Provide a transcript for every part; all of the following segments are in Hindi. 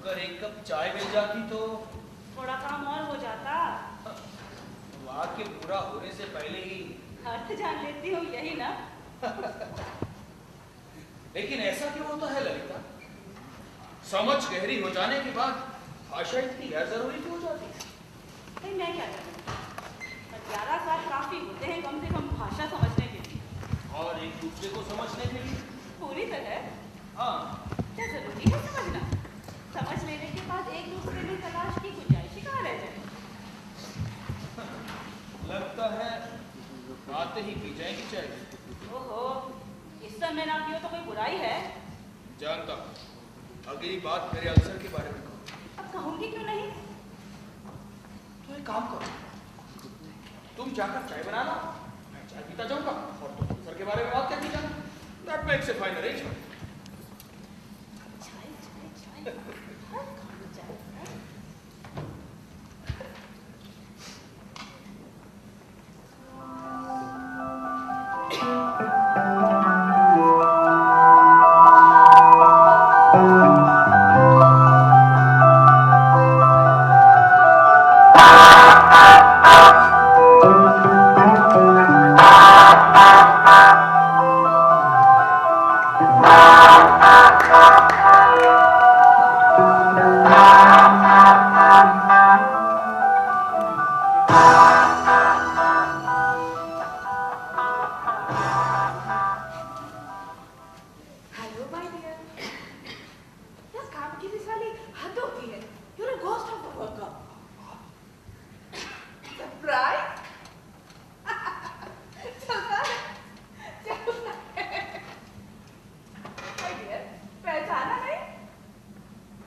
अगर एक कप चाय मिल जाती तो थोड़ा काम और हो जाता। वाक्य पूरा होने से पहले ही अर्थ जान लेती हूँ, यही ना? लेकिन ऐसा क्यों होता है ललिता? समझ गहरी हो जाने के बाद भाषा इतनी गैर जरूरी क्यों हो जाती है? भाई मैं क्या करूँ? 11 साल काफी होते हैं कम से कम भाषा समझने के लिए। और एक दूसरे को समझने के लिए? पूरी तरह। हाँ। क्या जरूरी है समझना? समझ लेने के बाद एक दूसरे में तलाश की गुंजाइश कहाँ रह जाए? लगता है आते ही पी जाएगी चाय। ओहो, इस समय ना पियो तो कोई बुराई है? जानता हूँ। अगली बात मेरे अल्सर के बारे में कहो। अब कहूँगी क्यों नहीं? तो एक काम करो, तुम जाकर चाय बनाना, मैं चाय पीता जाऊंगा और तुम अल्सर के बारे में बात करती जाना। That makes a fine arrangement. चाय चाय चाय हर काम में चाय है।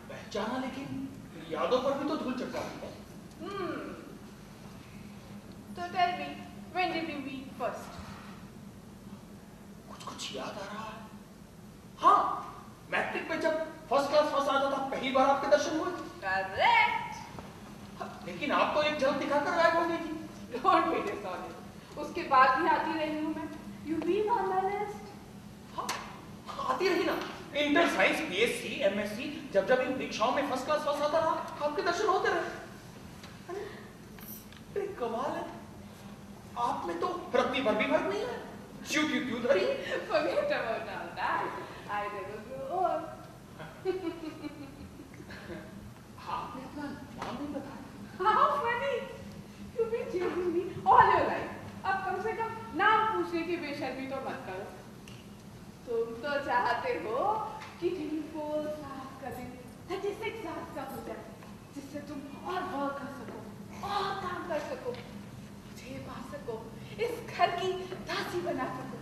पहचाना, लेकिन यादों पर भी तो धूल चढ़ जाती है। So tell me, when did we meet first? कुछ याद आ रहा है। हाँ, मैट्रिक में जब फर्स्ट क्लास फर्स्ट आता था, पहली बार आपके दर्शन हुए। Correct. लेकिन आप तो एक झलक दिखाकर गायब हो गई थी। Don't be dishonest. उसके बाद भी आती रही हूँ मैं. You been on my list? हाँ, आती रही ना। इंटर साइंस, बीएससी, एमएससी, जब इन परीक्षाओं में फर्स्ट क्लास फर्स्ट आता रहा, आपके दर्शन होते रहे। अरे कमाल है, आप में तो रत्ती भर भी भर नहीं है। क्यों धरी? Forget about all that. I never grew old. आपने अपना नाम नहीं बताया। How funny. You've been chasing me all your life. अब कम से कम नाम पूछने की बेशर्मी तो मत करो। तुम तो चाहते हो कि 24 साल का दिन 36 साल का हो जाए, जिससे तुम और वर्क कर सको, और काम कर सको, मुझे पा सको, इस घर की दासी बना सको।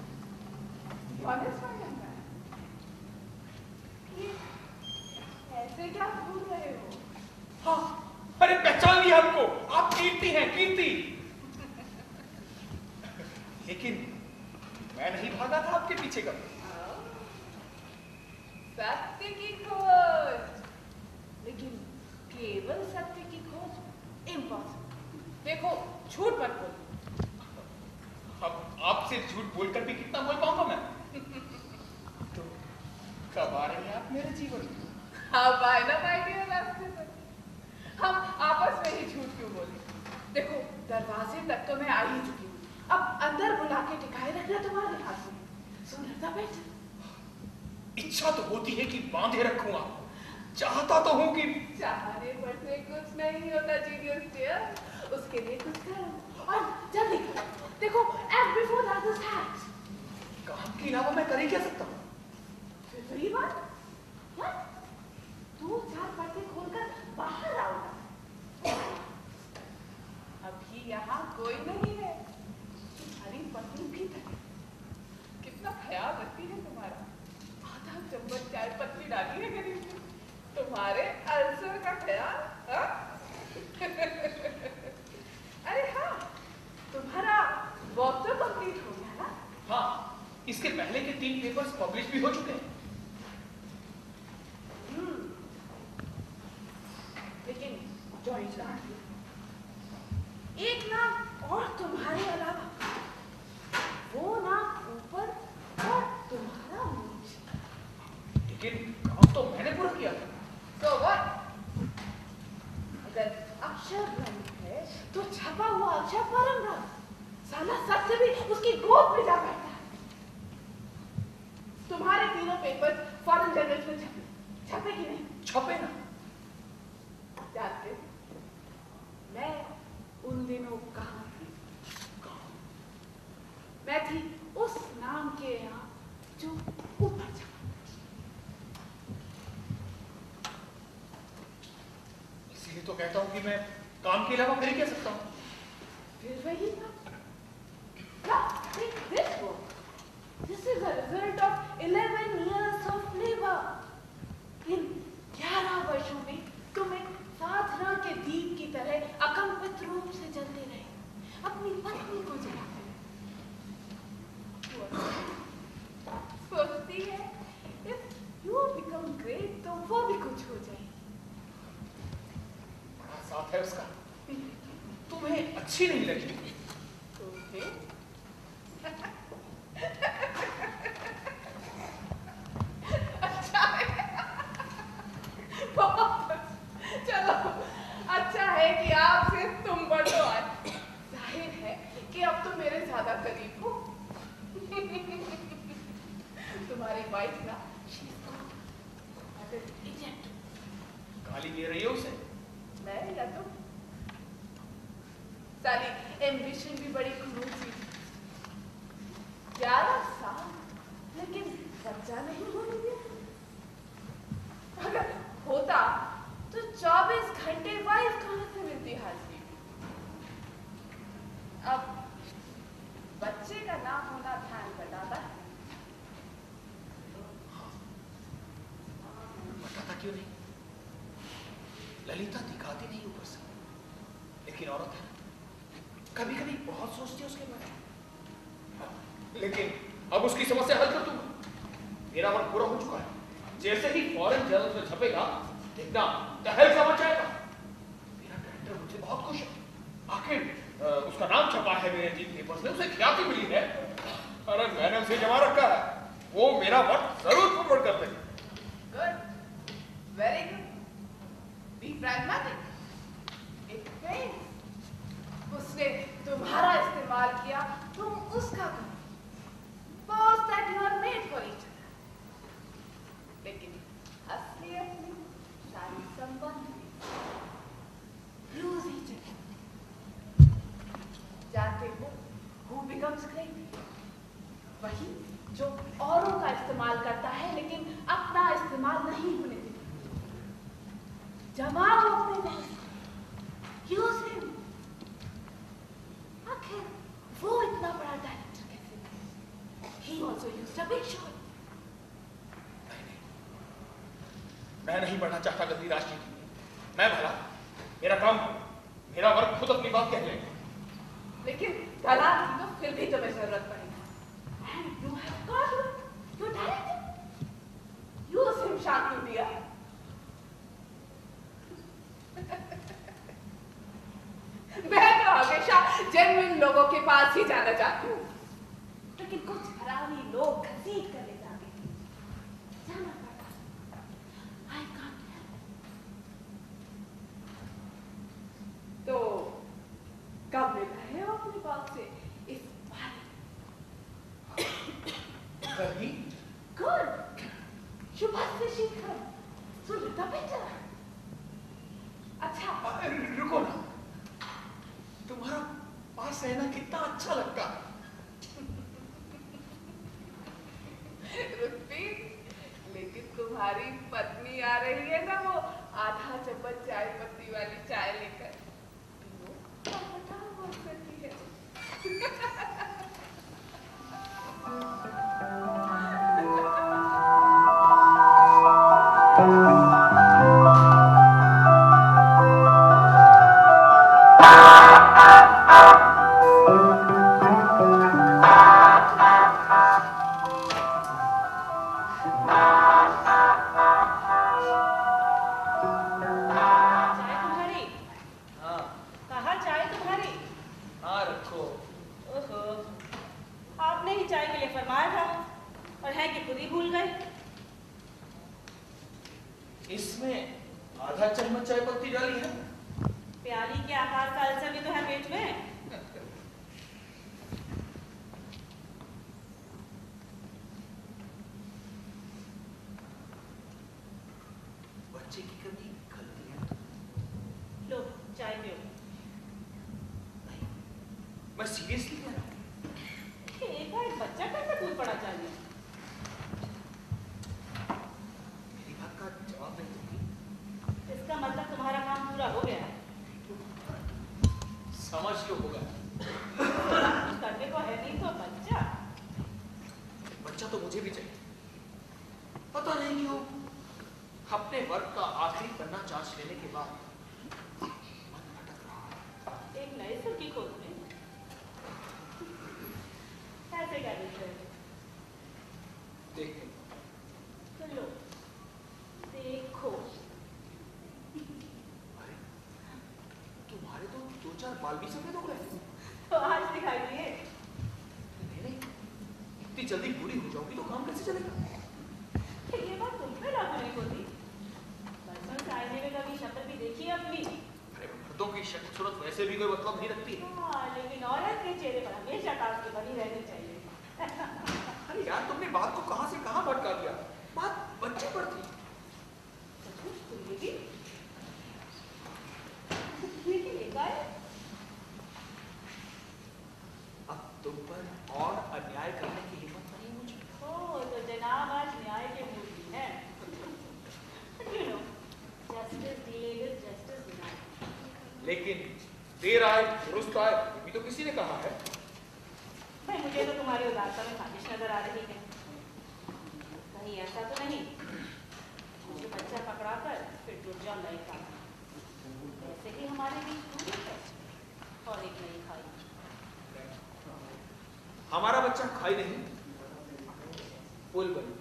Honest my young man. ये ऐसे क्या भूल रहे हो? हाँ, अरे पहचान लिया हमको। आप कीर्ति हैं, कीर्ति। लेकिन मैं नहीं भागा था आपके पीछे कभी। सत्य की खोज, लेकिन केवल सत्य की खोज इम्पॉसिबल। देखो, झूठ मत बोलो। अब आपसे झूठ बोलकर भी कितना बोल पाऊंगा मैं? तो कब आ रहे हैं आप मेरे जीवन में? अब आए ना माय डियर रास्ते पर। हम आपस में ही झूठ क्यों बोले? देखो, दरवाजे तक तो मैं आ ही चुकी हूँ। अब अंदर बुला के टिकाए रखना तुम्हारे हाथ में। सुन रहा बेटा? इच्छा तो होती है कि बांधे रखूं आपको, चाहता तो हूं कि चाहने पर से कुछ नहीं होता जीनियस डियर। उसके लिए कुछ करो और जल्दी करो। देखो, act before the others act. काम के अलावा मैं कर ही क्या सकता हूँ? फिर बात? What? 2-4 पर्दे खोलकर बाहर आओ। अभी यहाँ कोई नहीं है। तुम्हारी पत्नी भी है। कितना ख्याल रखती है तुम्हारा। आधा चम्मच चाय पत्ती डाली है गरीब ने। तुम्हारे अल्सर का ख्याल, हाँ? अरे हाँ, तुम्हारा वर्क तो कंप्लीट हो गया ना? हाँ, इसके पहले के 3 पेपर्स पब्लिश भी हो चुके हैं। लेकिन जॉइंट नाम, एक नाम और तुम्हारे अलावा, वो नाम ऊपर और तुम्हारा नीचे। लेकिन काम तो मैंने पूरा किया था। So what? अक्षर रंग है तो छपा हुआ अक्षर परम रंग। साला सत्य भी उसकी गोद में जा बैठा है। तुम्हारे तीनों पेपर फॉरेन जर्नल्स में छपे कि नहीं? छपे ना। जानते हो, मैं उन दिनों कहाँ थी? मैं थी उस नाम के यहाँ जो ऊपर छपा। इसीलिए तो कहता हूँ कि मैं काम के अलावा फिर क्या सकता हूँ। फिर वही था। Now, take this book. This is a result of 11 years of labor. इन 11 वर्षों में तुम एक साधना के दीप की तरह अकंपित रूप से जलते रहे, अपनी पत्नी को जलाते रहे। सोचती है, if you become great, तो वो भी कुछ हो जाए। बड़ा साथ है उसका। तुम्हें अच्छी नहीं लगी? तुम्हें? अच्छा है। बहुत चलो, अच्छा है कि आपसे तुम बड़ो आज। जाहिर है कि अब तुम मेरे ज्यादा करीब हो। तुम्हारी वाइफ ना, गाली दे रही हो उसे? मैं या तुम? साली एम्बिशन भी बड़ी क्रूर चीज। 11 साल, लेकिन बच्चा नहीं होने दिया। अगर होता तो 24 घंटे वाइफ कहाँ से मिलती हाजिरी। अब बच्चे का ना होना ध्यान बताता है। बताता क्यों नहीं? ललिता दिखाती नहीं ऊपर से, लेकिन औरत है, कभी कभी बहुत सोचती है उसके बारे में। लेकिन अब उसकी समस्या हल कर दूंगा। मेरा वर्क पूरा हो चुका है। जैसे ही फॉरेन जर्नल में छपेगा, देखना तहलका मचाएगा। मेरा डायरेक्टर मुझसे बहुत खुश है। आखिर उसका नाम छपा है मेरे जीत पेपर्स में, उसे ख्याति मिली है। अरे मैंने उसे जमा रखा है, वो मेरा वर्क जरूर प्रमोट कर देगा। Good, very good. Be pragmatic. It pains. उसने तुम्हारा इस्तेमाल किया, तुम उसका करो। Suppose that you are made for each other. लेकिन असलियत में सारी संबंध lose each other. जानते हो who becomes great? वही जो औरों का इस्तेमाल करता है लेकिन अपना इस्तेमाल नहीं होने देता। जमाओ अपने में, use him. आखिर वो इतना बड़ा डायरेक्टर कैसे है? He also used a big shot. मैं नहीं बढ़ना चाहता गंदी राजनीति में। मैं भला, मेरा काम, मेरा वर्क खुद अपनी बात कह लेगा। लेकिन दलाल की तो फिर भी तुम्हें जरूरत पड़ेगी। And you have got your director. Use him, Shantanu dear. मैं तो हमेशा जेन्युइन लोगों के पास ही जाना चाहती हूँ, लेकिन कुछ हरामी लोग घसीट कर ले जाते हैं। जाना पड़ता। I can't help. तो कब मिल रहे हो अपने बाप से इस बारे? कभी? Good. शुभ से शीघ्र। सुनिता बेटा। अच्छा। रुको ना, तुम्हारा पास रहना कितना अच्छा लगता है। रुकती, लेकिन तुम्हारी पत्नी आ रही है ना, वो आधा चम्मच चाय पत्ती वाली चाय लेकर। बहुत करती है। प्याली के आकार का अल्सर भी तो है पेट में। बच्चे की कभी गलतियां तो लो चाय पियो। नहीं, मैं सीरियसली कह रहा हूँ। एक बार बच्चा कैसे कूद पड़ा चाहिए? मेरी बात का जवाब नहीं दूंगी। इसका मतलब तुम्हारा काम पूरा हो गया है। समझ लो होगा। कुछ करने को है नहीं तो बच्चा। बच्चा तो मुझे भी चाहिए। पता नहीं क्यों अपने वर्क का आखिरी पन्ना जांच लेने के बाद मन भटक रहा है। एक नई सुर्खी खोजने कैसे क्या दिख रहे हो? देखने तो लो देखो। अरे तुम्हारे तो 2-4 बाल भी सफेद हो गए। तो आज दिखाई दिए। नहीं नहीं, इतनी जल्दी पूरी हो जाओगी तो काम कैसे चलेगा? ये बात तुम पे लागू नहीं होती। बचपन से आईने में कभी शक्ल भी देखी है अपनी? अरे मर्दों की शक्ल सूरत वैसे भी कोई मतलब नहीं रखती है। हाँ, लेकिन औरत के चेहरे पर हमेशा ताजगी बनी रहनी चाहिए। अरे यार, तुमने बात को कहां से कहां भटका दिया। बात बच्चे पर थी। सचमुच तुम ये भी? लेकिन एक बार अब तुम पर और अन्याय करने की हिम्मत नहीं मुझे। ओ तो जनाब आज न्याय के मूर्ति हैं। You know, justice delayed is justice denied. लेकिन देर आए दुरुस्त आए, ये भी तो किसी ने कहा है। भाई मुझे तो तुम्हारी उदारता में खामिश नजर आ रही है। कहीं ऐसा तो नहीं मुझे बच्चा पकड़ा कर फिर टूट जाओ नई का। ऐसे ही हमारे बीच दूरी है और एक नई खाई। हमारा बच्चा खाई नहीं, पुल बनी।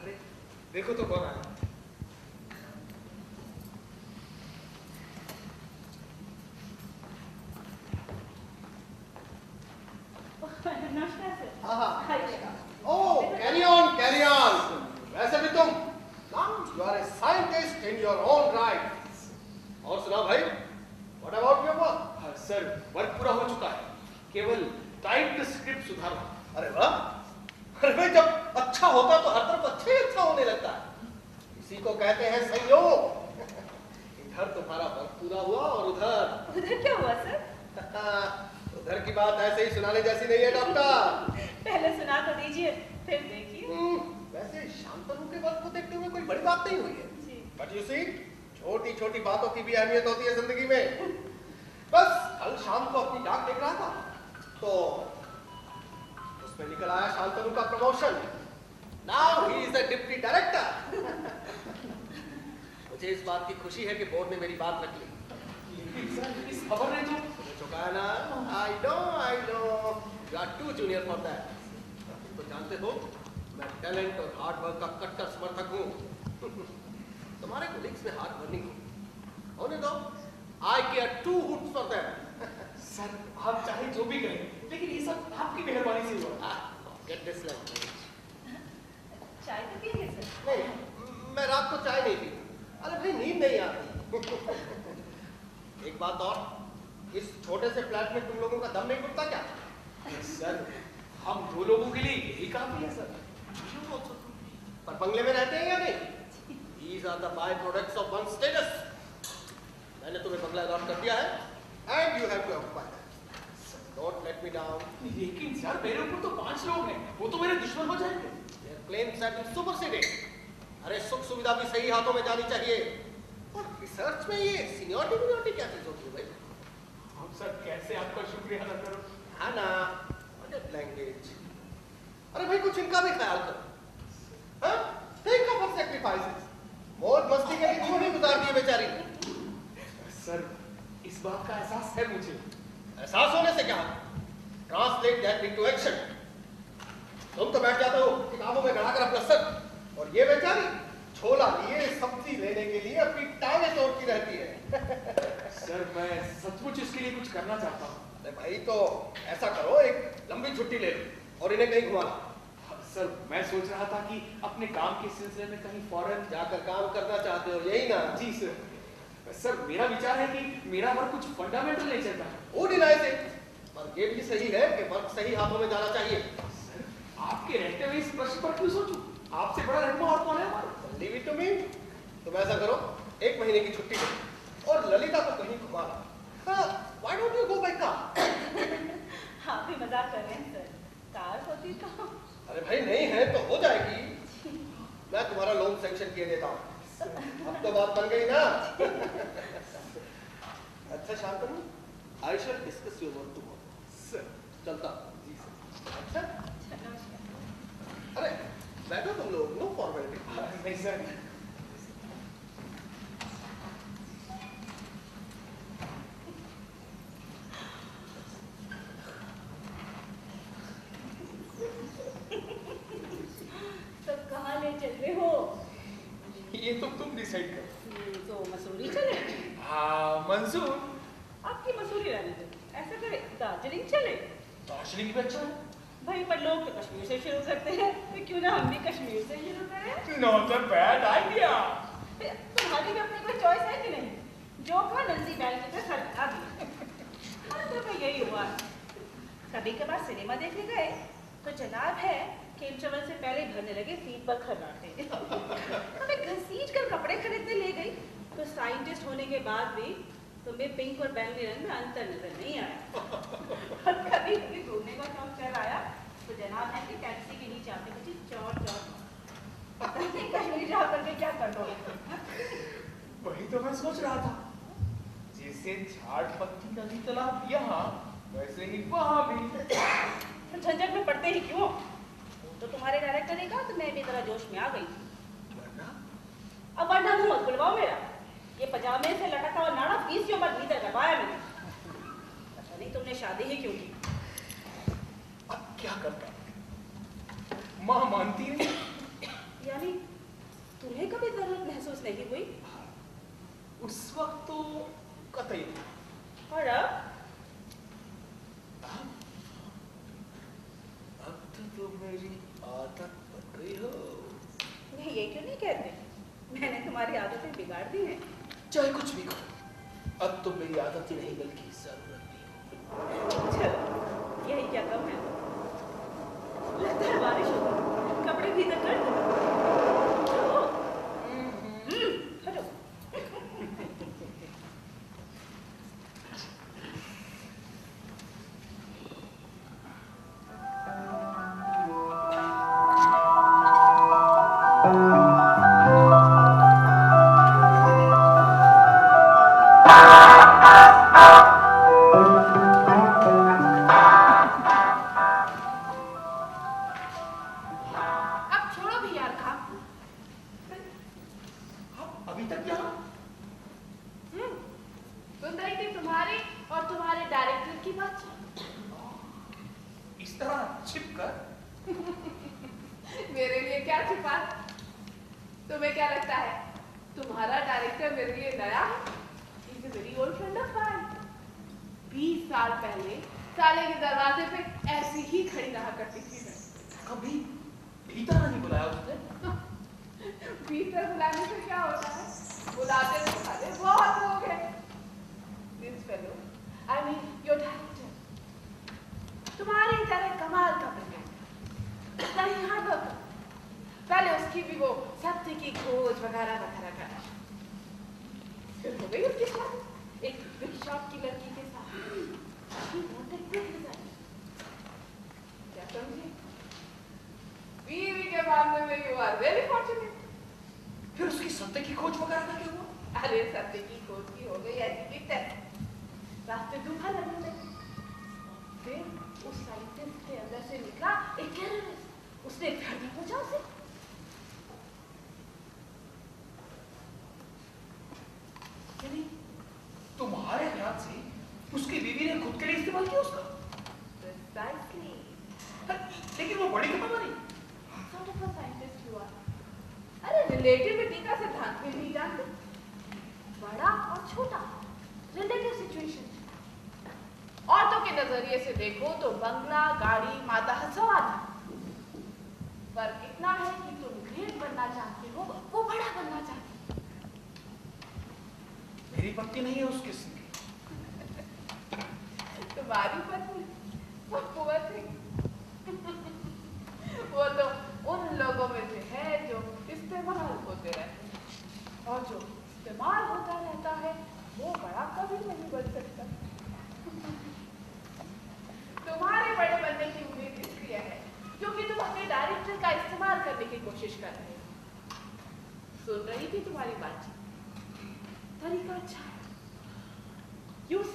अरे देखो तो कौन आया। नमस्कार सर। हाँ खाइए। Oh, carry on, carry on. वैसे भी तुम now you are a scientist in your own right. और सुनाओ भाई, what about your work? Sir work पूरा हो चुका है, केवल टाइप स्क्रिप्ट सुधारना। अरे वाह, अरे भाई जब अच्छा होता तो हर तरफ अच्छा ही अच्छा होने लगता है। इसी को कहते हैं संयोग। इधर तुम्हारा वर्क पूरा हुआ और उधर क्या हुआ सर? उधर की बात ऐसे ही सुनाने जैसी नहीं है डॉक्टर। पहले सुना तो दीजिए फिर देखिए। वैसे शांतनु के वर्क को देखते हुए कोई बड़ी बात नहीं हुई है। जी। बट यू सी, छोटी छोटी बातों की भी अहमियत होती है जिंदगी में। बस कल शाम को अपनी डाक देख रहा था तो उसमें निकल आया शांतनु का promotion. Now he is the deputy director. मुझे इस बात की खुशी है कि बोर्ड ने मेरी बात रख ली। लेकिन सर इस खबर ने जो चुका है ना। I know you are too junior for that। तुम तो जानते हो मैं टैलेंट और हार्ड वर्क का कट्टर समर्थक हूँ। तुम्हारे कोलिग्स में हार्ड वर्किंग होने दो। I care two hoots for them। Sir आप चाहे जो भी करें, लेकिन ये सब आपकी मेहरबानी से हुआ। Get this language। चाय तो पिएंगे सर? नहीं, मैं रात को चाय नहीं पीता। अरे भाई नींद नहीं आती। एक बात और, इस छोटे से फ्लैट में तुम लोगों का दम नहीं घुटता क्या? सर हम 2 लोगों के लिए यही काफी है सर। पर बंगले में रहते हैं या नहीं? These are the by-products of one's status। मैंने तुम्हें बंगला अलॉट कर दिया है and you have to occupy that। Don't let me down। लेकिन सर मेरे ऊपर तो 5 लोग हैं, वो तो मेरे दुश्मन हो जाएंगे। Their claims have been superseded। अरे सुख सुविधा भी सही हाथों में जानी चाहिए। और रिसर्च में ये सीनियरिटी क्या चीज होती है भाई? हम सर कैसे आपका शुक्रिया अदा करो। हाँ ना, लैंग्वेज। अरे भाई कुछ इनका भी ख्याल करो। हाँ? Think of her sacrifices। मौज मस्ती के लिए क्यों नहीं गुजारती है बेचारी? सर इस बात का एहसास है मुझे। एहसास होने से क्या? Translate that into action. तुम तो बैठ जाते हो किताबों में गड़ा कर अपना सर, और ये बेचारी छोला लिए सब्जी लेने के लिए अपनी टांगें तोड़ती रहती है। सर मैं सचमुच इसके लिए कुछ करना चाहता हूँ। अरे भाई तो ऐसा करो, एक लंबी छुट्टी ले लो और इन्हें कहीं घुमा लो। सर मैं सोच रहा था कि अपने काम के सिलसिले में कहीं फॉरेन जाकर काम करना चाहते हो, यही ना? जी सर। सर मेरा विचार है कि मेरा वर्क कुछ फंडामेंटल नेचर का है। वो डिनाई से, पर ये भी सही है कि वर्क सही हाथों में जाना चाहिए। सर आपके रहते हुए इस प्रश्न पर क्यों सोचूं? आपसे बड़ा रहनुमा और कौन है हमारा? Leave it to me. तुम ऐसा करो, 1 महीने की छुट्टी लो और ललिता को कहीं घुमा ला। Why don't you go by car? आप भी मजाक कर रहे हैं सर, कार होती तो। अरे भाई नहीं है तो हो जाएगी। मैं तुम्हारा लोन सैंक्शन किए देता हूँ। अब तो बात बन गई ना। अच्छा Shantanu, I shall discuss your work tomorrow. Sir चलता। जी सर। अच्छा, नमस्कार। अरे बैठो तुम लोग, नो फॉर्मेलिटी। नहीं सर। सब कहाँ ले चल रहे हो? ये तो तुम डिसाइड करो। तो मसूरी चले? हाँ मंजूर। आपकी मसूरी रहने दो, ऐसा करे दार्जिलिंग चले? दार्जिलिंग भी अच्छा है। भाई पर लोग तो कश्मीर से शुरू करते हैं, तो क्यों ना हम भी कश्मीर से शुरू करें? Not a bad idea. तुम्हारी भी अपनी कोई चॉइस है कि नहीं? जो कहा नंदी बैंक पे सरका दी। हर दफा यही हुआ है। कभी कभार सिनेमा देखने गए तो जनाब है खेल चवल से पहले भरने लगे सीट पर खर्राटे। हमें घसीट कर कपड़े खरीदने ले गई तो साइंटिस्ट होने के बाद भी तुम्हें पिंक और बैंगनी रंग में अंतर नजर नहीं आया। और कभी कभी घूमने का शौक चल आया तो जनाब है कि टैक्सी के नीचे आते बच्चे चौड़ पता नहीं कश्मीर जा करके क्या कर दो। वही तो मैं सोच रहा था, जैसे झाड़ पत्ती नदी तालाब यहाँ, वैसे ही वहाँ भी। तो झंझट में पड़ते ही क्यों? तो तुम्हारे डायरेक्टर ने कहा तो मैं भी जरा जोश में आ गई। वरना अब वरना मुंह मत खुलवाओ मेरा। ये पजामे से लटका हुआ नाड़ा 20 उम्र भीतर करवाया मैंने। अच्छा नहीं तुमने शादी ही क्यों की? अब क्या करता? माँ मानती है। यानी तुम्हें कभी जरूरत महसूस नहीं हुई? उस वक्त तो कतई। और अब तो तुम मेरी आदत बन गई हो। ये क्यों नहीं कहते? मैंने तुम्हारी आदतें बिगाड़ दी हैं। चाहे कुछ भी करो, अब तो मेरी आदत ही नहीं बल्कि जरूरत भी। चलो यही क्या कम है? लगता है बारिश होगी, कपड़े भीतर कर दो। चलो हटो। अब छोड़ो भी यार काम। आप अभी तक यहाँ? सुन रही थी तुम्हारी और तुम्हारे डायरेक्टर की बात। इस तरह छिप कर? मेरे लिए क्या छिपा? तुम्हें क्या लगता है तुम्हारा डायरेक्टर मेरे लिए नया है? He's a very old friend of mine. 20 साल पहले साले के दरवाजे पे ऐसी ही खड़ी रहा करती थी मैं। कभी भीतर नहीं बुलाया उसने? भीतर बुलाने से क्या होता है? बुलाते तो साले बहुत लोग हैं। This fellow, I mean your director, तुम्हारी तरह कमाल का बंदा, नहीं हार्ड वर्कर। पहले उसकी भी वो सत्य की खोज वगैरह वगैरह करा, फिर हो गई उसकी शादी एक बिग शॉट की लड़की के साथ। She wanted good result. क्या समझे? बीवी के मामले में you are very fortunate. फिर उसकी सत्य की खोज वगैरह का क्या हुआ? अरे सत्य की खोज की हो गई ऐसी की तरह रास्ते धूपा लगने लगे। फिर उस साइंटिस्ट के अंदर से निकला एक टेररिस्ट। उसने घर में पूछा उसे, यानी तुम्हारे ख्याल से उसकी बीवी ने खुद के लिए इस्तेमाल किया उसका? Precisely. लेकिन वो बड़ी खबर नहीं। Sort of a scientist you are. अरे रिलेटिविटी का सिद्धांत भी नहीं जानते? बड़ा और छोटा रिलेटिव सिचुएशन। औरतों के नजरिए से देखो तो बंगला, गाड़ी, माता सवाल। फर्क इतना है कि तुम ग्रेट बनना चाहते हो, वो बड़ा बनना चाहती है। पत्नी नहीं है उस किस्म की। तुम्हारी पत्नी वो पुअर थी। वो तो उन लोगों में से है जो इस्तेमाल होते रहते हैं, और जो इस्तेमाल होता रहता है वो बड़ा कभी नहीं बन सकता। तुम्हारे बड़े बनने की उम्मीद इसलिए है क्योंकि तुम अपने डायरेक्टर का इस्तेमाल करने की कोशिश कर रहे हो। सुन रही थी तुम्हारी बातचीत, तरीका अच्छा है, यूज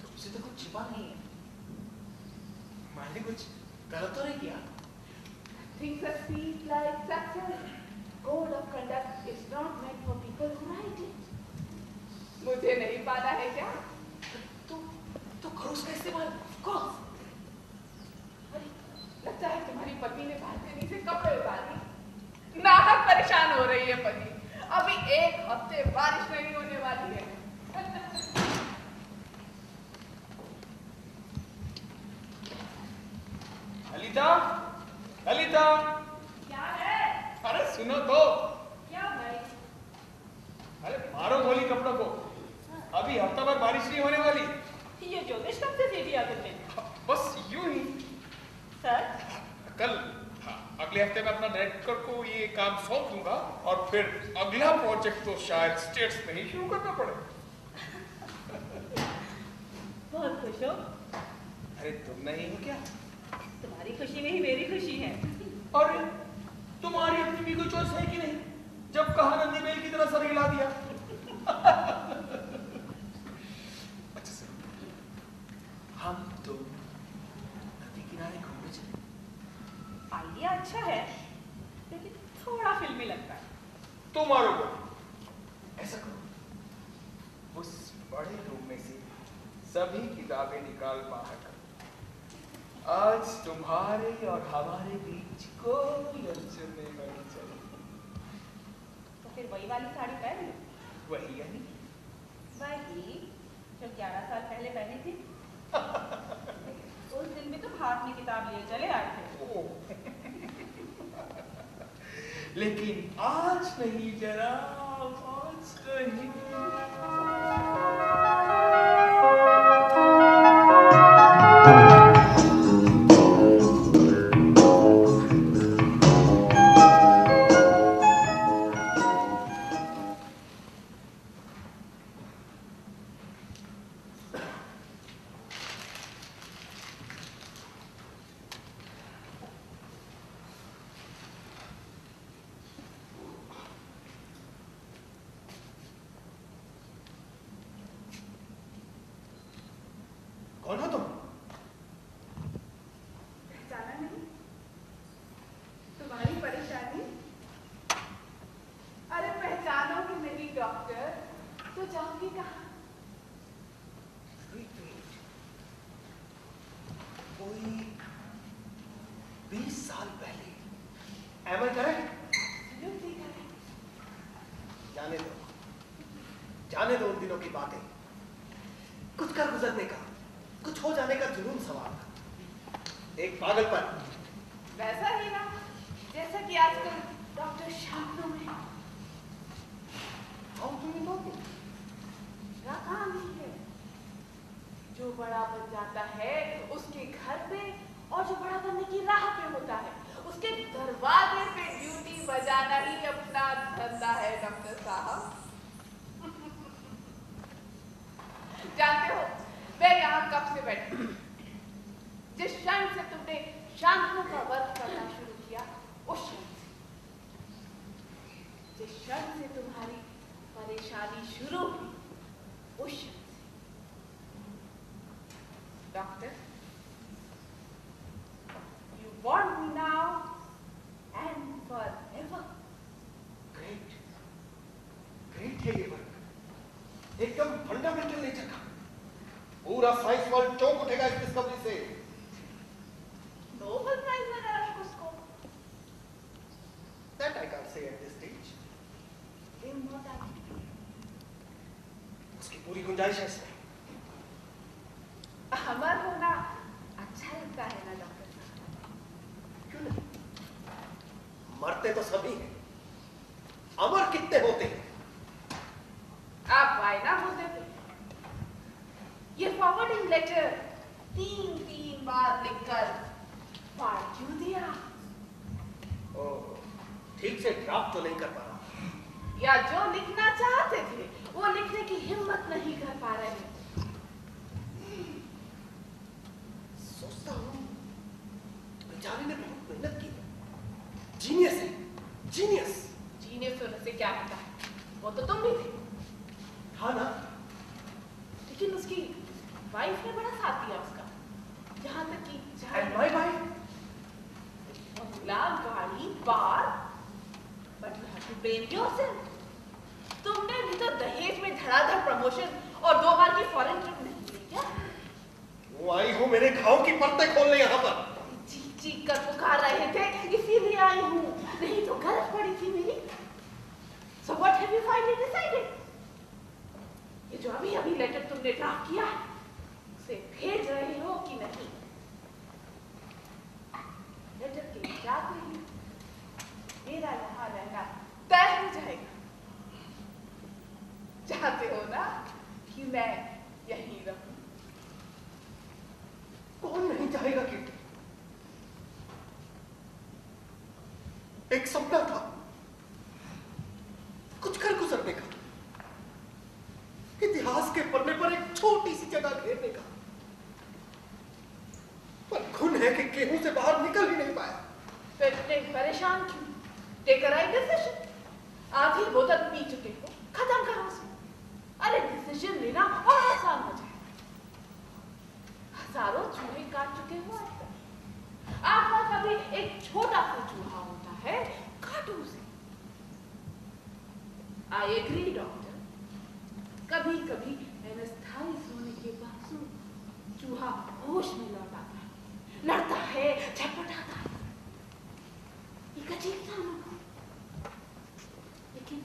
तुमसे तो कुछ छिपा नहीं है। मैंने कुछ गलत तो नहीं किया? Things that speak like success. Code of conduct is not meant for people who write it. मुझे नहीं पाना है क्या? तो करो उसका इस्तेमाल। Of course. अरे, लगता है तुम्हारी पत्नी ने बालकनी से कपड़े उतारे। नाहक परेशान हो रही है पत्नी। अभी एक हफ्ते बारिश नहीं होने वाली है। ललिता, ललिता, क्या है? अरे सुनो तो। क्या भाई? अरे मारो गोली कपड़ों को। अभी हफ्ता भर बारिश नहीं होने वाली। ये ज्योतिष कब से दे दिया तुमने? बस यूं ही। सर, कल अगले हफ्ते में अपना डायरेक्टर को ये काम सौंप दूंगा और फिर अगला प्रोजेक्ट तो शायद स्टेट्स में ही शुरू करना पड़े। बहुत खुश हो? अरे तुम नहीं हो क्या? तुम्हारी खुशी में ही मेरी खुशी है। अरे तुम्हारी अपनी भी कोई चॉइस है कि नहीं? जब कहा नंदी बैल की तरह सर हिला दिया। अच्छा सर, हम तो नदी किनारे घूमने चले। आइडिया अच्छा है, लेकिन थोड़ा फिल्मी लगता है। तो मारो गोली। ऐसा करो, उस बड़े रूम में से सभी किताबें निकाल बाहर करो। आज तुम्हारे और हमारे बीच कोई अड़चन नहीं चली। तो फिर वही वाली साड़ी पहन लो। वही यानी वही जो 11 साल पहले पहनी थी। उस दिन भी तुम हाथ में किताब लिए चले आए थे। लेकिन आज नहीं जरा, आज नहीं। कौन हो तुम? पहचाना नहीं? तुम्हारी परेशानी? अरे पहचानोगे नहीं डॉक्टर तो जाओगी कहाँ? कोई 20 साल पहले। Am I correct? Absolutely correct. जाने दो उन दिनों की बातें। कुछ कर गुजरने का, कुछ हो जाने का जुनून सवार था। एक पागलपन। वैसा ही ना जैसा कि आजकल डॉक्टर शांतनु में। How do you know me? काम ही है। जो बड़ा बन जाता है उसके घर पे, और जो बड़ा बनने की राह पे होता है उसके दरवाजे पे ड्यूटी बजाना ही अपना धंधा है डॉक्टर साहब। जानते हो मैं यहाँ कब से बैठी? जिस क्षण से तुमने शांतनु का वर्क करना शुरू किया उस क्षण से, जिस क्षण से तुम्हारी परेशानी शुरू हुई उस क्षण से। Doctor, you want me now and forever. Great, great है ये वर्क। एकदम फंडामेंटल नेचर का। पूरा साइंस वर्ल्ड चौंक उठेगा इस डिस्कवरी से। नोबेल प्राइज मिलेगा उसको। That I can't say at this stage. Immortality. उसकी पूरी गुंजाइश है इसमें। अमर होना अच्छा लगता है ना डॉक्टर साहब? क्यों नहीं? मरते तो सभी हैं। अमर कितने होते हैं? लेटर 3 बार लिखकर फाड़ क्यों दिया? ठीक से ड्राफ्ट तो नहीं कर पा रहा, या जो लिखना चाहते थे वो लिखने की हिम्मत नहीं कर पा रहे। सोचता हूँ बेचारे ने बहुत मेहनत की, जीनियस है, जीनियस। जीनियस होने से क्या होता है? वो तो तुम भी थे। हाँ ना? लेकिन उसकी वाइफ ने बड़ा साथ दिया उसका, यहाँ तक कि And my wife? बंगला, गाड़ी, बार, but you have to blame yourself. तुमने भी तो दहेज में धड़ाधड़ प्रमोशन और 2 बार की फॉरेन ट्रिप नहीं की क्या? वो आई हूँ मेरे घाव की परतें खोलने यहाँ पर। चीख चीख कर पुकार रहे थे, इसीलिए आई हूँ, नहीं तो गरज पड़ी थी मेरी। So what have you finally decided? ये जो अभी लेटर तुमने ड्राफ्ट किया है, उसे भेज रहे हो कि नहीं? लेटर के जाते ही मेरा यहाँ रहना तय हो जाएगा। चाहते हो ना कि मैं यहीं रहूं? कौन नहीं चाहेगा कि एक सपना था कुछ कर गुजरने का, इतिहास के पन्ने पर एक छोटी सी जगह घेरने का, पर खून है कि गेहूं से बाहर निकल ही नहीं पाया। फिर इतने परेशान क्यों? Take a right decision. आधी बोतल पी चुके हो, खत्म करो उसे। अरे डिसीजन लेना और आसान हो जाए। हजारों चूहे काट चुके हो आज तक। आत्मा का भी एक छोटा सा चूहा होता है, काटो उसे। आई एग्री डॉक्टर, कभी कभी अस्थायी सोने के बावजूद चूहा होश में लौट आता है, लड़ता है, झपटाता है, एक अजीब सा अनुभव। लेकिन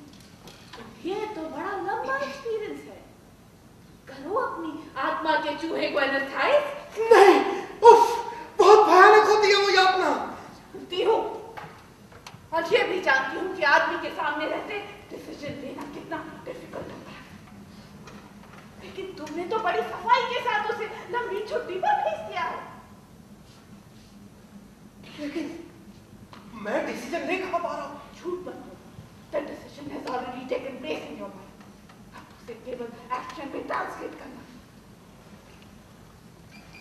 ये तो बड़ा लंबा एक्सपीरियंस है। करो अपनी आत्मा के चूहे को एनेस्थाइज। नहीं, उफ, बहुत भयानक होती है वो यातना। जानती हूँ, और ये भी जानती हूँ कि आदमी के सामने रहते डिसीजन लेना कितना डिफिकल्ट होता है। लेकिन तुमने तो बड़ी सफाई के साथ उसे लंबी छुट्टी पर भेज दिया है। लेकिन मैं डिसीजन नहीं खा पा रहा हूँ। झूठ मत बोलो। The decision has already taken place in your mind. अब उसे केवल एक्शन में ट्रांसलेट करना।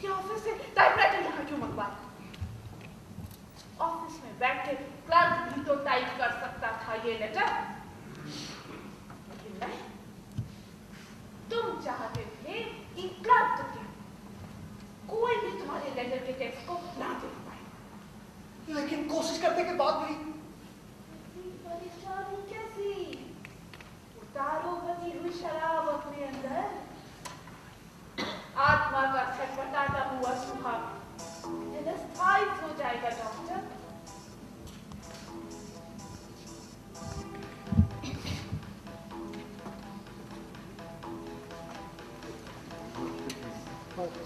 ये ऑफिस से टाइपराइटर यहाँ क्यों मंगवाया? ऑफिस में बैठ के क्लर्क भी तो टाइप कर सकता था ये लेटर। लेकिन नहीं, तुम चाहते थे कि क्लर्क तो क्या, कोई भी तुम्हारे लेटर के टेक्स्ट को ना देख पाए। लेकिन कोशिश करने के बाद भी परेशानी कैसी? उतारो बनी हुई शराब अपने अंदर। आत्मा का छटपटाता हुआ चूहा एनेस्थाइज हो जाएगा doctor.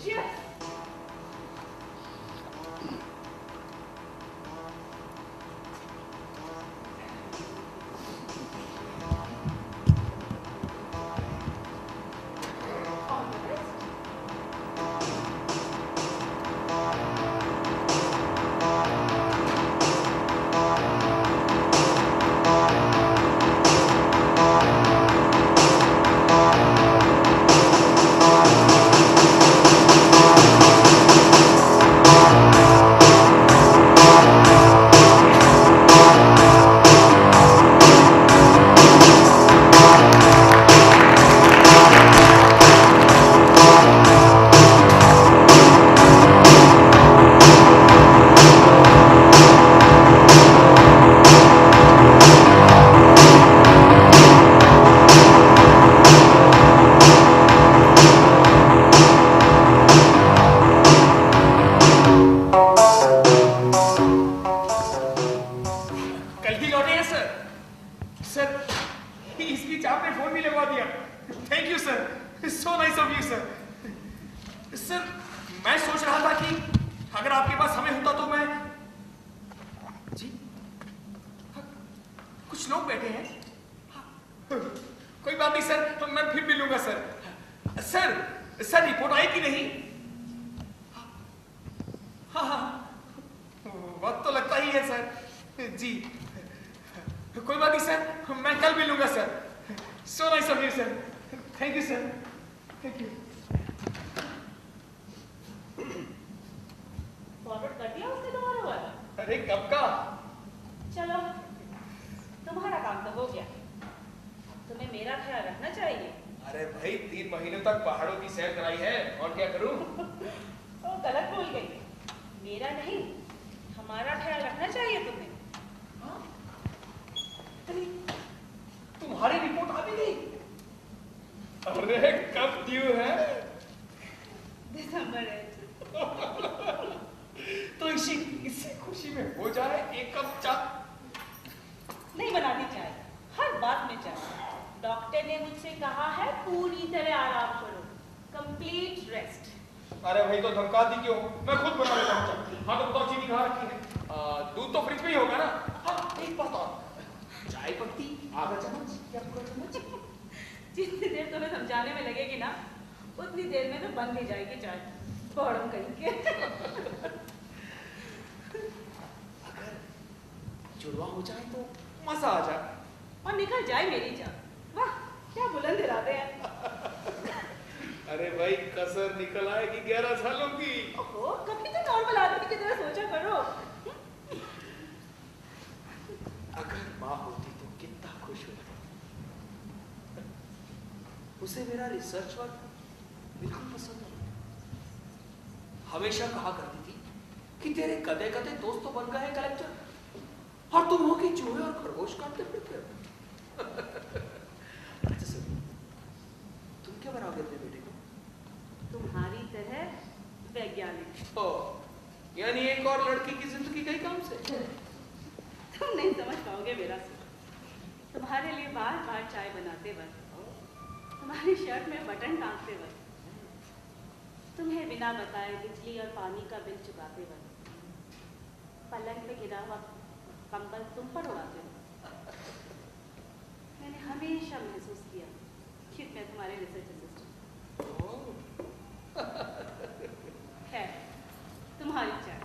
Cheers. All the best. कल ही लौटे हैं सर। सर, इसकी चाप ने फोन भी लगवा दिया। Thank you sir, so nice of you sir. Sir, मैं सोच रहा था कि अगर आपके पास समय होता तो मैं जी कुछ लोग बैठे हैं। कोई बात नहीं सर, तो मैं फिर मिलूंगा सर। सर रिपोर्ट आई कि नहीं? हाँ हाँ, वक्त तो लगता ही है सर जी। कोई बात नहीं सर, मैं कल मिलूंगा sir. So nice of you sir. Thank you sir, thank you. Forward कर दिया उसने तुम्हारा वाला? अरे कब का? चलो तुम्हारा काम तो हो गया, तुम्हें मेरा ख्याल रखना चाहिए। अरे भाई 3 महीनों तक पहाड़ों की सैर कराई है, और क्या करूं? तो गलत बोल गई, मेरा नहीं हमारा ख्याल रखना चाहिए तुम्हें। हाँ? अरे तुम्हारी रिपोर्ट आ भी गई? अरे कब ड्यू है? दिसंबर है। तो इसी खुशी में हो जाए एक कप चाय। नहीं बनाती चाय, हर बात में चाय। डॉक्टर ने मुझसे कहा है पूरी तरह आराम करो, कंप्लीट रेस्ट। अरे भाई तो धमका दी क्यों? मैं खुद बना लेता हूँ चाय। हाँ तो बताओ चीनी कहाँ रखी है? दूध तो फ्रिज में ही होगा ना? हाँ एक बात और, चाय पत्ती आधा चम्मच या पूरा चम्मच? जितनी देर तुम्हें समझाने में लगेगी ना, उतनी देर में तो बन भी जाएगी चाय। बड़म कहीं के। अगर जुड़वा हो जाए तो मजा आ जाए और निकल जाए मेरी जान। वाह क्या बुलंद इरादे हैं। अरे भाई कसर निकल आएगी 11 सालों की। ओहो, कभी तो नॉर्मल आदमी की तरह सोचा करो। अगर माँ होती तो कितना खुश होती। उसे मेरा रिसर्च वर्क बिल्कुल पसंद नहीं। हमेशा कहा करती थी कि तेरे कदे कदे दोस्त तो बन गए कलेक्टर, और तुम हो कि चूहे और खरगोश काटते फिरते हो। अच्छा सुनो, तुम क्या बनाओगे अपने बेटे को? तुम्हारी तरह वैज्ञानिक। ओ, यानी एक और लड़की की जिंदगी गई काम से। तुम नहीं समझ पाओगे मेरा सोच। तुम्हारे लिए बार बार चाय बनाते वक्त, तुम्हारी शर्ट में बटन टांगते वक्त, तुम्हें बिना बताए बिजली और पानी का बिल चुकाते वक्त, पलंग पे गिरा हुआ कंबल तुम पर उड़ाते वक्त, मैंने हमेशा महसूस किया कि मैं तुम्हारे रिसर्च असिस्टेंट। है तुम्हारी चाय।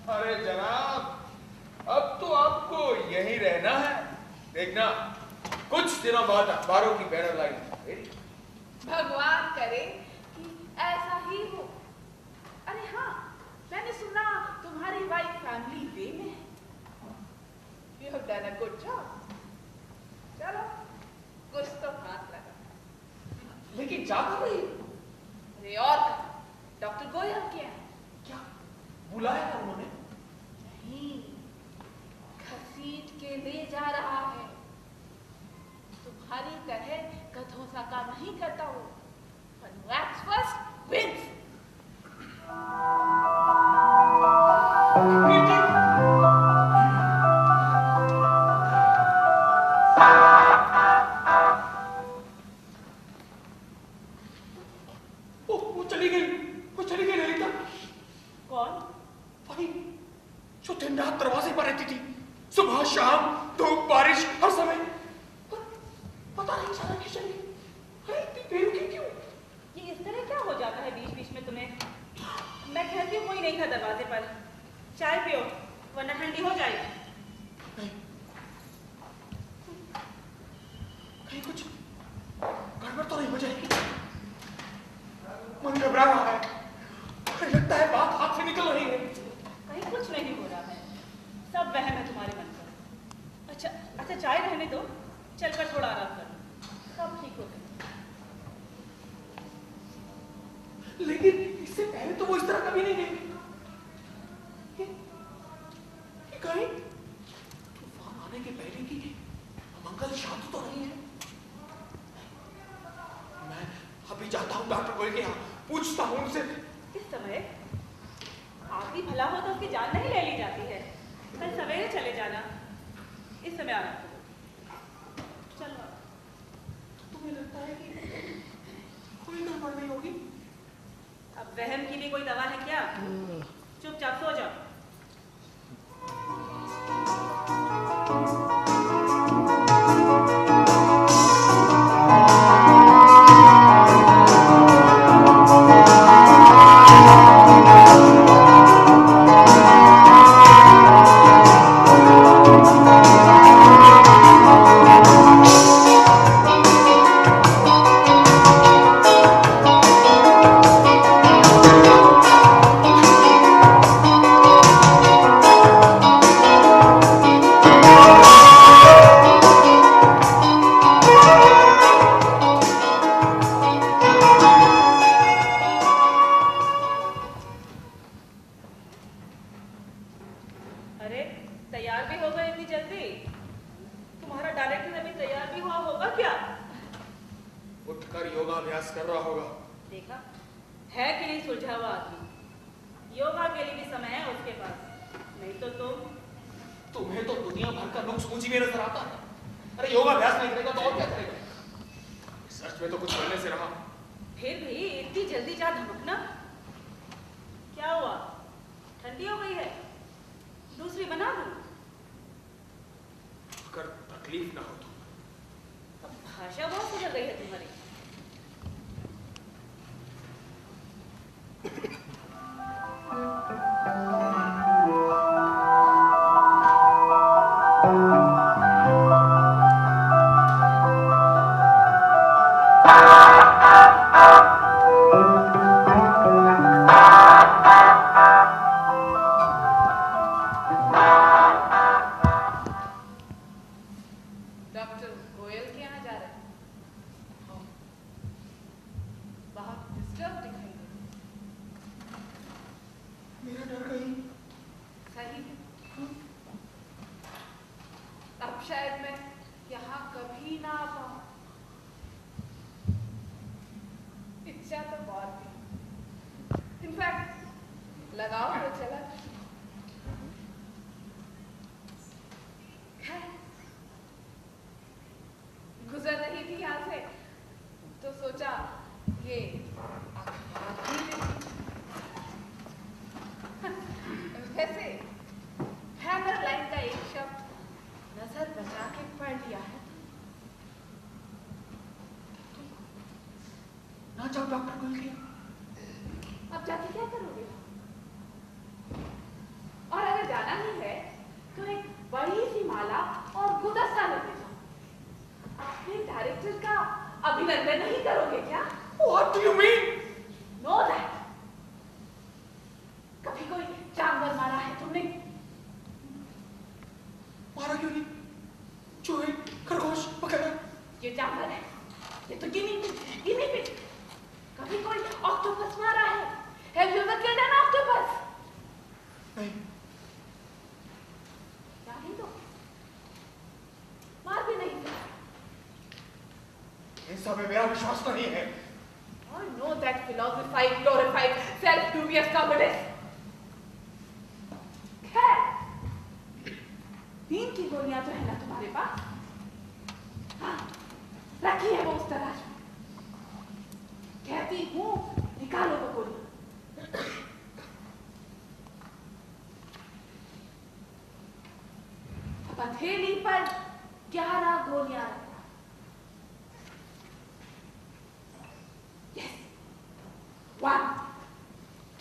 अरे जनाब, अब तो आपको यहीं रहना है। देखना कुछ दिनों बाद अखबारों की बैनर लाइन। भगवान करे कि ऐसा ही हो। अरे हाँ, मैंने सुना तुम्हारी वाइफ फैमिली वे में है। You have done a good job. चलो कुछ तो हाथ लगा। लेकिन जा कब रही? अरे और डॉक्टर गोयल क्या है? क्या बुलाया था उन्होंने? नहीं, घसीट के ले जा रहा है। तुम्हारी तरह गधों सा काम नहीं करता हूँ। But wax first wins. वो चली गई ललिता। कौन? वही जो दिन रात दरवाजे पर रहती थी, सुबह शाम धूप बारिश हर समय। पता नहीं चला कि चली। अरे इतनी देर की क्यों? ये इस तरह क्या हो जाता है बीच बीच में तुम्हें? मैं कहती हूँ कोई नहीं था दरवाजे पर। चाय पियो वरना ठंडी हो जाएगी। नहीं, कहीं कुछ गड़बड़ तो नहीं हो जाएगी? मन घबरा रहा है, लगता है बात हाथ से निकल रही है। कहीं कुछ नहीं हो रहा है, सब वहम है तुम्हारे मन पर। अच्छा चाय रहने दो, चलकर थोड़ा आराम कर लो, सब ठीक हो जाएगा। लेकिन इससे पहले तो वो इस तरह कभी नहीं गई। कहीं तूफान आने के पहले की मंगल शांत तो नहीं है। मैं अभी जाता हूँ डॉक्टर गोयल के यहाँ, पूछता हूँ उनसे। इस समय आदमी भला हो तो उसकी जान नहीं ले ली जाती है। कल सवेरे चले जाना, इस समय आना। चलो। तुम्हें लगता है कि कोई गड़बड़ नहीं होगी? अब वहम की भी कोई दवा है क्या? चुपचाप सो जाओ। अरे तैयार भी हो गए इतनी जल्दी? तुम्हारा डायरेक्टर अभी तैयार भी हुआ होगा क्या? उठकर योगाभ्यास कर रहा होगा। देखा है कि नहीं सुलझा हुआ आदमी। योगा के लिए भी समय है उसके पास, नहीं तो तुम्हें तो दुनिया भर का नुक्स मुझी में नजर आता है। अरे योगाभ्यास नहीं करेगा तो और क्या करेगा? सर्च में तो कुछ करने से रहा। फिर भी इतनी जल्दी जा धमकना। क्या हुआ, ठंडी हो गई है? दूसरी बना दूं? अगर तकलीफ ना हो तो। अब भाषा बहुत सुधर गई है तुम्हारी। डॉक्टर गोयल के यहाँ जा रहे हैं? हाँ। बहुत डिस्टर्ब दिखाई दे रहे हैं। मेरा डर गई। सही है। अब शायद मैं यहाँ कभी ना आ पाऊँ। इच्छा तो बहुत थी। इनफैक्ट लगाओ तो चला। खैर, गुजर रही थी यहाँ से तो सोचा ये बात ही नहीं। वैसे हैमर लाइन का एक शब्द नजर बचा के पढ़ लिया है। ना जाओ डॉक्टर गोयल के। अब जाके क्या करोगे? और अगर जाना ही है तो एक बड़ी सी माला और गुलदस्ता लेके जाओ। अपने डायरेक्टर का अभिनंदन नहीं करोगे क्या? What do you mean? Know that. कभी कोई जानवर मारा है तुमने? मारा क्यों नहीं? चूहे, खरगोश वगैरह। ये जानवर है, ये तो गिनी पिग। कभी कोई ऑक्टोपस मारा है? Have you ever killed an octopus? नहीं। जाने दो, मार भी नहीं सकते। इन सब में मेरा विश्वास नहीं है। Oh no, that philosophied, glorified, self-dubious communist. खैर, नींद की गोलियां तो है ना तुम्हारे पास? हाँ, रखी है वो उस तराजू में। कहती हूँ, निकालो वो गोली। हथेली पर 11 गोलियां रखना। Yes. 1,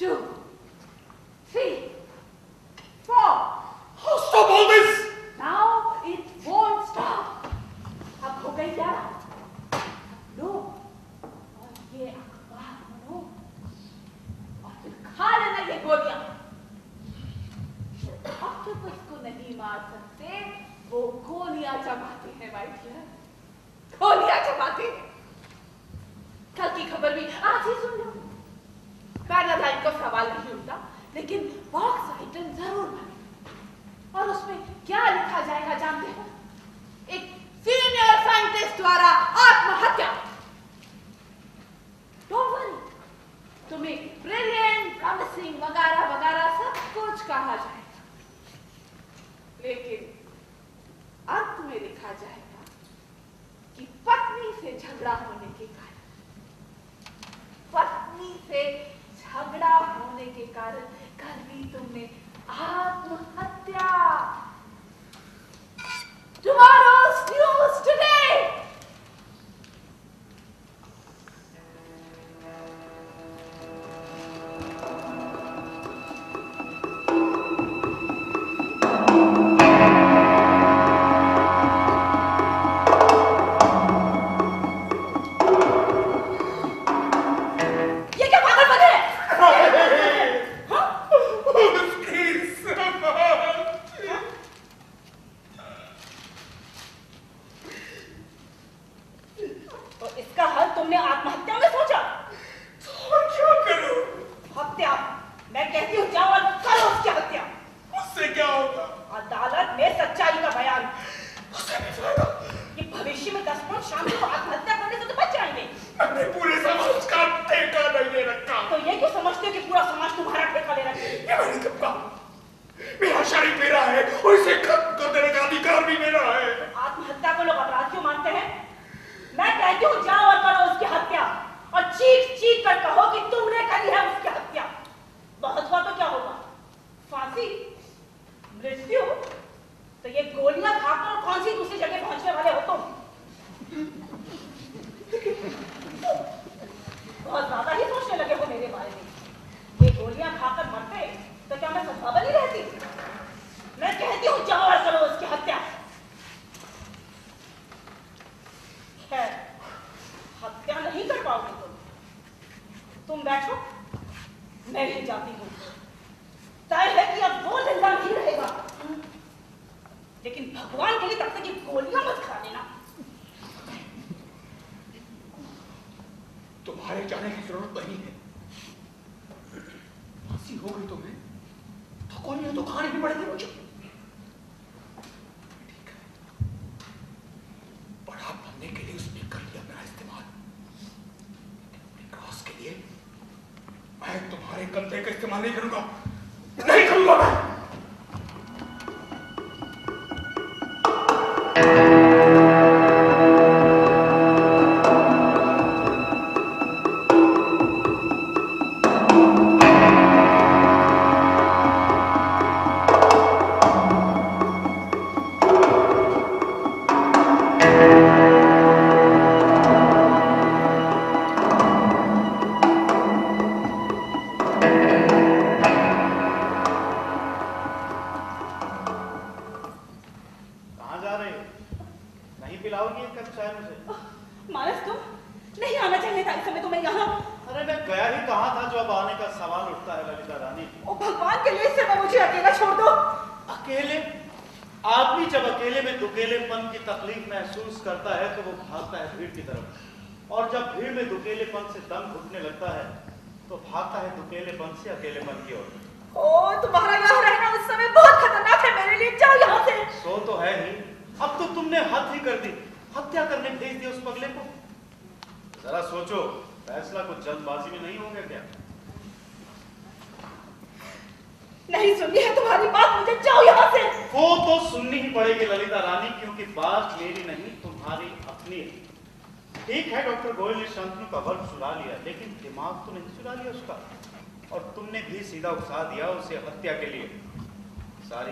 2, जमाते हैं माय डियर, गोलियां जमाते हैं। कल की खबर भी आज ही सुन लो। पैरालाइट का सवाल नहीं उठता, लेकिन बॉक्स आइटम जरूर बने। और उसमें क्या लिखा जाएगा जानते हो? एक सीनियर साइंटिस्ट द्वारा आत्महत्या। डोंट वरी, तुम्हें ब्रिलियंट, प्रॉमिसिंग वगैरह वगैरह सब कुछ कहा जाएगा, लेकिन अंत में लिखा जाएगा कि पत्नी से झगड़ा होने के कारण, कर ली तुमने आत्महत्या। Tomorrow's news today.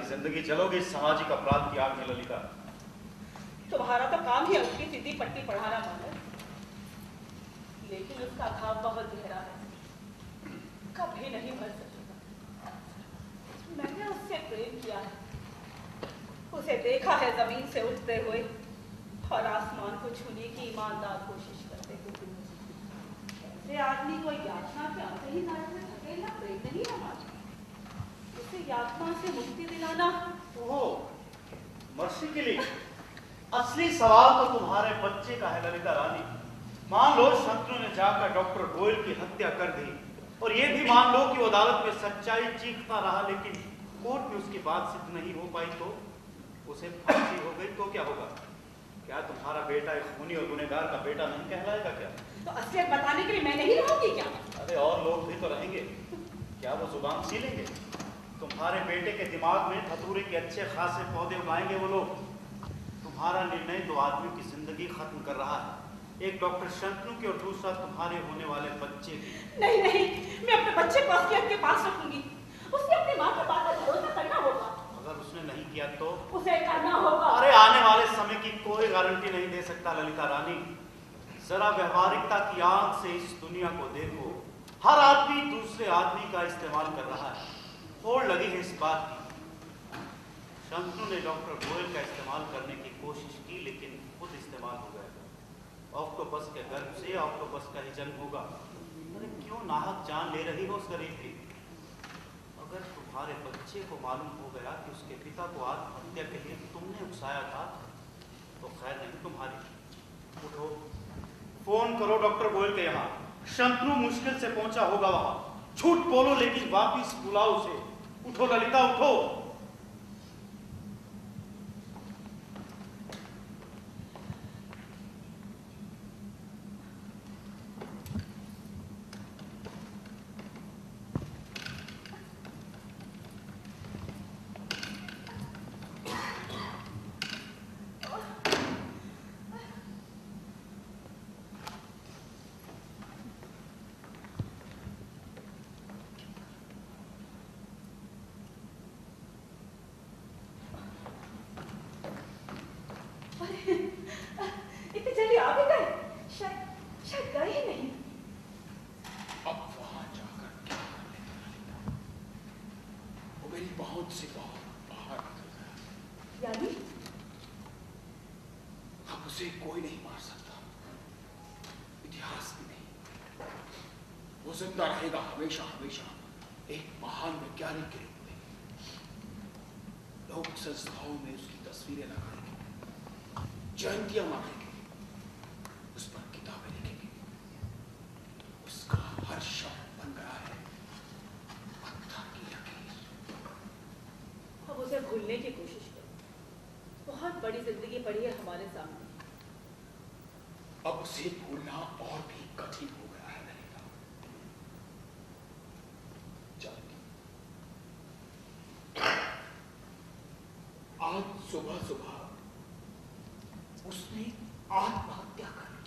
जिंदगी चलोगे सामाजिक अपराध की आग में ललिता। तुम्हारा तो काम ही उसकी सीधी पट्टी पढ़ाना है, लेकिन उसका घाव बहुत गहरा है, कभी नहीं भर सकेगा। मैंने उससे प्रेम किया है, उसे देखा है जमीन से उठते हुए और आसमान को छूने की ईमानदार कोशिश करते हुए। ऐसे आदमी को यातना के अंत ही नाट में धकेलना प्रेम नहीं है हमारा। उसे यातना से मुक्ति दिलाना। ओह, मर्सी के लिए असली सवाल तो तुम्हारे बच्चे का है ललिता रानी। मान लो शंतनु ने जाकर डॉक्टर गोयल की हत्या कर दी और ये भी मान लो कि वो अदालत में सच्चाई चीखता रहा, लेकिन कोर्ट में उसकी बात सिद्ध नहीं हो पाई तो उसे फांसी हो गई तो क्या होगा? क्या तुम्हारा बेटा एक खूनी और गुनहगार का बेटा नहीं कहलाएगा क्या? तो असलियत बताने के लिए मैं नहीं रहूंगी क्या? अरे और लोग भी तो रहेंगे, क्या वो जुबान सीलेंगे? तुम्हारे बेटे के दिमाग में धतूरे के अच्छे खासे पौधे उगाएंगे वो लोग। तुम्हारा निर्णय दो आदमी की जिंदगी खत्म कर रहा है, एक डॉक्टर शंतनु की और दूसरा तुम्हारे होने वाले बच्चे की। नहीं नहीं, मैं अपने बच्चे को असलियत के पास रखूंगी। उसे अपनी माँ की बात पर भरोसा करना होगा। अगर उसने नहीं किया तो? उसे करना होगा। अरे आने वाले समय की कोई गारंटी नहीं दे सकता ललिता रानी। जरा व्यवहारिकता की आंख से इस दुनिया को देखो। हर आदमी दूसरे आदमी का इस्तेमाल कर रहा है, होड़ लगी है इस बात की। शंतनु ने डॉक्टर गोयल का इस्तेमाल करने की कोशिश की, लेकिन खुद इस्तेमाल हो गया। ऑक्टोपस के गर्भ से ऑक्टोपस का ही जन्म होगा। अरे क्यों नाहक जान ले रही हो उस गरीब की? अगर तुम्हारे बच्चे को मालूम हो गया कि उसके पिता को आत्महत्या के लिए तुमने उकसाया था तो खैर नहीं तुम्हारी। उठो, फोन करो डॉक्टर गोयल के यहाँ। शंतनु मुश्किल से पहुंचा होगा वहां। झूठ बोलो लेकिन वापिस बुलाओ उसे। उठो ललिता, उठो। इतनी जल्दी आ भी गए? शायद गए ही नहीं। अब वहां जाकर क्या करने लगा? वो मेरी पहुंच से बहुत बाहर निकल गया। यानी अब उसे कोई नहीं मार सकता, इतिहास भी नहीं। वो जिंदा रहेगा हमेशा हमेशा एक महान वैज्ञानिक के रूप में। लोक संस्थाओं में उसकी तस्वीरें लगाएंगे, जयंतियां मनाएंगे, उस पर किताबें लिखेंगे। उसका हर शब्द बन गया है पत्थर की लकीर। अब उसे भूलने की कोशिश करो। बहुत बड़ी जिंदगी पड़ी है हमारे सामने। अब उसे भूलना और भी कठिन हो गया है ललिता। जानती, आज सुबह सुबह उसने आत्महत्या कर ली।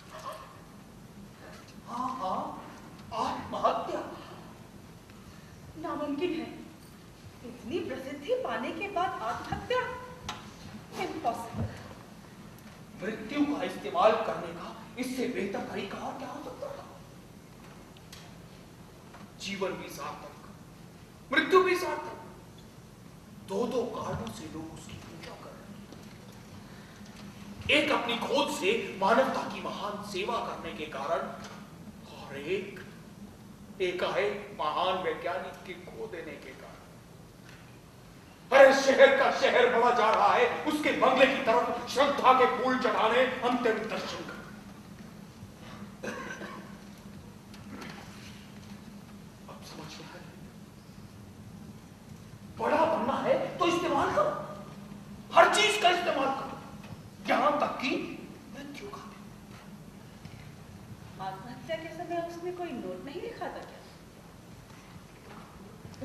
हाँ हाँ, आत्महत्या। नामुमकिन है, इतनी प्रसिद्धि पाने के बाद आत्महत्या? इम्पॉसिबल। मृत्यु का इस्तेमाल करने का इससे बेहतर तरीका और क्या हो सकता था? जीवन भी सार्थक, मृत्यु भी सार्थक। दो दो कारणों से लोग उसकी पूजा कर रहे हैं। एक अपनी खोज से मानवता की महान सेवा करने के कारण, और एक एकाएक महान वैज्ञानिक की खो देने के कारण। अरे शहर का शहर बढ़ा जा रहा है उसके बंगले की तरफ श्रद्धा के फूल चढ़ाने, अंतिम दर्शन कर। अब समझ में आया, बड़ा बनना है तो इस्तेमाल करो, हर चीज का इस्तेमाल करो, यहां तक कि मृत्यु का भी। आत्महत्या के समय उसने कोई नोट नहीं लिखा था क्या?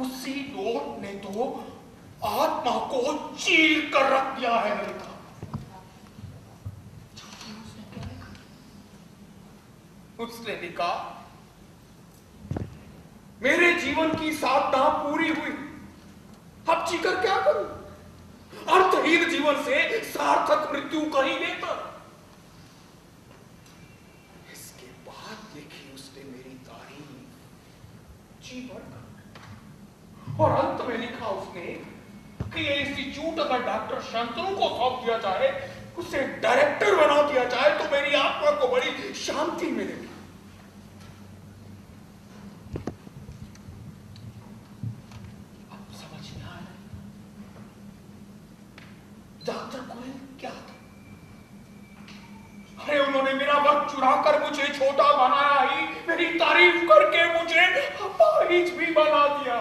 उसी नोट ने तो आत्मा को चीर कर रख दिया है ललिता। उसने क्या लिखा? उसने लिखा, मेरे जीवन की साधना पूरी हुई, अब जीकर क्या करूं? अर्थहीन जीवन से सार्थक मृत्यु कहीं बेहतर। इसके बाद लिखी उसने मेरी तारीफ जीवन, और अंत में लिखा उसने कि ये इंस्टीट्यूट अगर डॉक्टर शंतनु को सौंप दिया जाए, उसे डायरेक्टर बना दिया जाए तो मेरी आत्मा को बड़ी शांति मिलेगी। अब समझ में आया डॉक्टर गोयल क्या था? चुरा कर मुझे छोटा बनाया ही मेरी तारीफ करके मुझे अपाहिज भी बना दिया।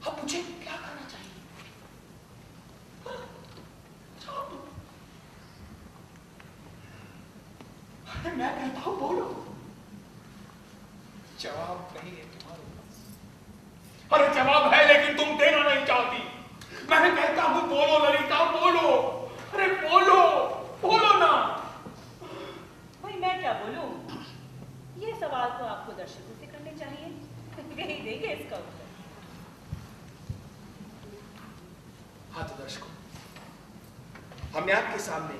अब मुझे क्या करना चाहिए? अरे मैं कहता हूं बोलो, जवाब नहीं है तुम्हारे पास। अरे जवाब है लेकिन तुम देना नहीं चाहती। मैं कहता हूं बोलो ललिता, बोलो। अरे बोलो, बोलो ना। भाई मैं क्या बोलूं? ये सवाल तो आपको दर्शकों से करने चाहिए, यही देंगे इसका उत्तर। हाँ तो दर्शकों, हमने आपके सामने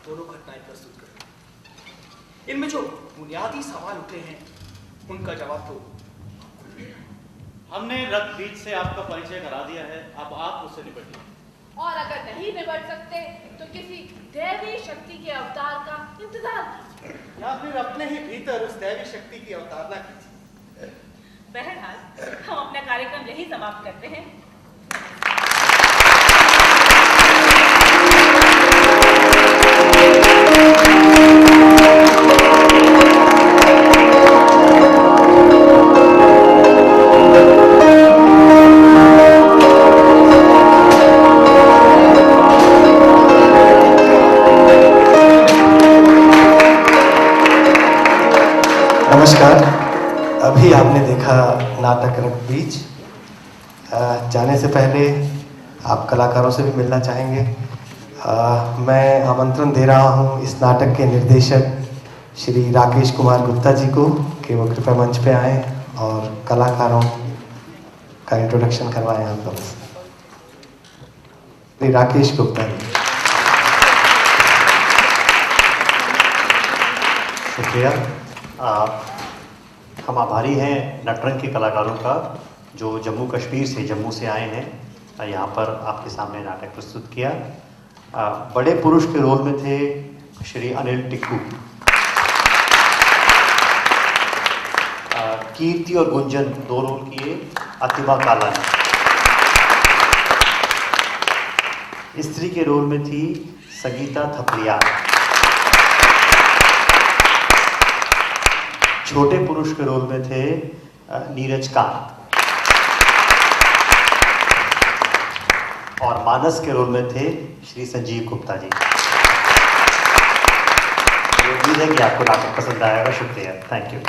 दोनों घटनाएं प्रस्तुत करी। इनमें जो बुनियादी सवाल उठे हैं उनका जवाब तो हमने रक्त बीज से आपका परिचय करा दिया है, अब आप उससे निपटिए। और अगर नहीं निपट सकते तो किसी दैवी शक्ति के अवतार का इंतजार कीजिए, या फिर अपने ही भीतर उस दैवी शक्ति की अवतारणा कीजिए। बहरहाल हम अपना कार्यक्रम यही समाप्त करते हैं। नमस्कार। अभी आपने देखा नाटक रक्त बीज। जाने से पहले आप कलाकारों से भी मिलना चाहेंगे। मैं आमंत्रण दे रहा हूं इस नाटक के निर्देशक श्री राकेश कुमार गुप्ता जी को कि वो कृपया मंच पे आएं और कलाकारों का इंट्रोडक्शन करवाएं हम लोग। श्री राकेश गुप्ता जी। शुक्रिया। हम आभारी हैं नटरंग के कलाकारों का जो जम्मू कश्मीर से, जम्मू से आए हैं, यहाँ पर आपके सामने नाटक प्रस्तुत किया। बड़े पुरुष के रोल में थे श्री अनिल टिक्कू, कीर्ति और गुंजन दो रोल किए अतिमा काला ने। स्त्री के रोल में थी संगीता थपलिया। छोटे पुरुष के रोल में थे नीरज कांत और मानस के रोल में थे श्री संजीव गुप्ता जी। उम्मीद है कि आपको नाटक पसंद आएगा। शुक्रिया, थैंक यू।